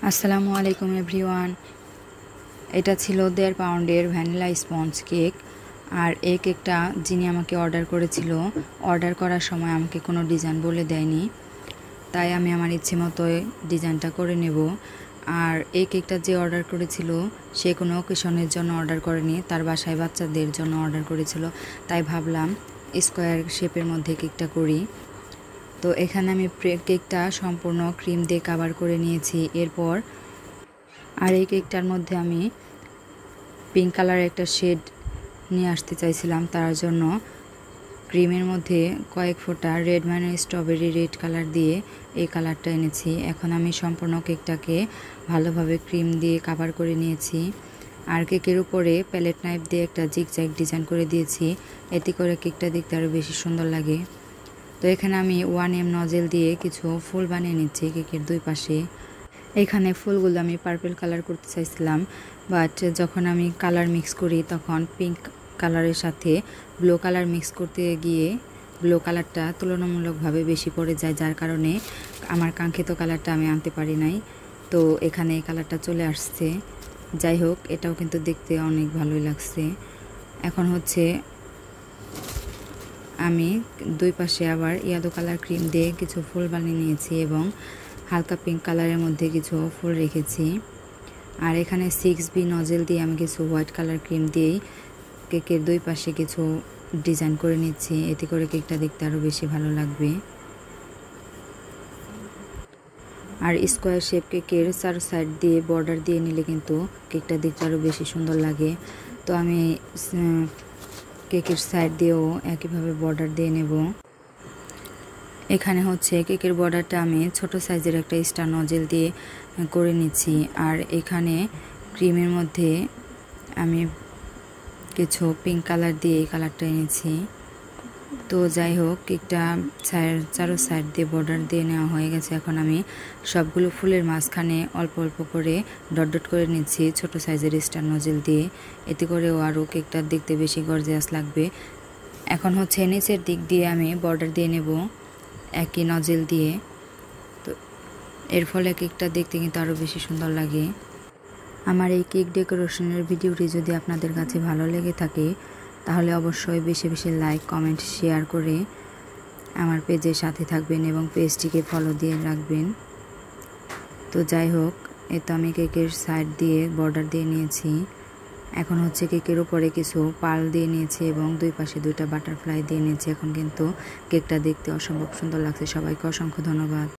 আসসালামু আলাইকুম এভরিওয়ান। এটা ছিল 1.5 পাউন্ডের ভ্যানিলা স্পঞ্জ কেক। আর এই কেকটা যিনি আমাকে অর্ডার করেছিল, অর্ডার করার সময় আমাকে কোনো ডিজাইন বলে দেয়নি, তাই আমি আমার ইচ্ছে মতো ডিজাইনটা করে নেব। আর এই কেকটা যে অর্ডার করেছিল সে কোনো অকেশনের জন্য অর্ডার করেনি, তার বাসায় বাচ্চাদের জন্য অর্ডার করেছিল, তাই ভাবলাম স্কোয়ার শেপের মধ্যে কেকটা করি। তো এখানে আমি কেকটা সম্পূর্ণ ক্রিম দিয়ে কভার করে নিয়েছি। এরপর আর এই কেকটার মধ্যে আমি পিঙ্ক কালারের একটা শেড নিয়ে আসতে চাইছিলাম, তার জন্য ক্রিমের মধ্যে কয়েক ফোঁটা রেড মানে স্ট্রবেরি রেড কালার দিয়ে এই কালারটা এনেছি। এখন আমি সম্পূর্ণ কেকটাকে ভালোভাবে ক্রিম দিয়ে কভার করে নিয়েছি। আর কেকের উপরে প্যালেট নাইফ দিয়ে একটা জিগজ্যাগ ডিজাইন করে দিয়েছি, এতে করে কেকটা দেখতে আরও বেশি সুন্দর লাগে। তো এখানে আমি 1M নজেল দিয়ে কিছু ফুল বানিয়ে নিচ্ছি কেকের দুই পাশে। এখানে ফুলগুলো আমি পার্পল কালার করতে চাইছিলাম, বাট যখন আমি কালার মিক্স করি তখন পিঙ্ক কালারের সাথে ব্লু কালার মিক্স করতে গিয়ে ব্লু কালারটা তুলনামূলকভাবে বেশি পড়ে যায়, যার কারণে আমার কাঙ্ক্ষিত কালারটা আমি আনতে পারি নাই। তো এখানে এই কালারটা চলে আসছে। যাই হোক, এটাও কিন্তু দেখতে অনেক ভালোই লাগছে। এখন হচ্ছে আমি দুই পাশে আবার ইয়েলো কালার ক্রিম দিয়ে কিছু ফুল বানিয়ে নিয়েছি এবং হালকা পিঙ্ক কালারের মধ্যে কিছু ফুল রেখেছি। আর এখানে 6B নজেল দিয়ে আমি কিছু হোয়াইট কালার ক্রিম দিয়েই কেকের দুই পাশে কিছু ডিজাইন করে নিচ্ছি, এতে করে কেকটা দেখতে আরও বেশি ভালো লাগবে। আর স্কোয়ার শেপ কেকের চারো সাইড দিয়ে বর্ডার দিয়ে নিলে কিন্তু কেকটা দেখতে আরও বেশি সুন্দর লাগে। তো আমি কেকের সাইড দিয়েও একইভাবে বর্ডার দিয়ে নেব। এখানে হচ্ছে কেকের বর্ডারটা আমি ছোট সাইজের একটা স্টার নজেল দিয়ে করে নিচ্ছি। আর এখানে ক্রিমের মধ্যে আমি কিছু পিঙ্ক কালার দিয়ে এই কালারটা এনেছি। তো যাই হোক, কেকটা চারো সাইড দিয়ে বর্ডার দিয়ে নেওয়া হয়ে গেছে। এখন আমি সবগুলো ফুলের মাঝখানে অল্প অল্প করে ডট ডট করে নিচ্ছি ছোট সাইজের স্টার নজেল দিয়ে, এতে করেও আরও কেকটা দেখতে বেশি গর্জিয়াস লাগবে। এখন হচ্ছে নিচের দিক দিয়ে আমি বর্ডার দিয়ে নেব একই নজেল দিয়ে। তো এর ফলে কেকটা দেখতে কিন্তু আরও বেশি সুন্দর লাগে। আমার এই কেক ডেকোরেশনের ভিডিওটি যদি আপনাদের কাছে ভালো লেগে থাকে তাহলে অবশ্যই বেশি বেশি লাইক, কমেন্ট, শেয়ার করে আমার পেজের সাথে থাকবেন এবং পেজটিকে ফলো দিয়ে রাখবেন। তো যাই হোক, তো আমি কেকের সাইড দিয়ে বর্ডার দিয়ে নিয়েছি। এখন হচ্ছে কেকের উপরে কিছু পার্ল দিয়ে নিয়েছি এবং দুই পাশে দুইটা বাটারফ্লাই দিয়ে নিয়েছি। এখন কিন্তু কেকটা দেখতে অসম্ভব সুন্দর লাগছে। সবাইকে অসংখ্য ধন্যবাদ।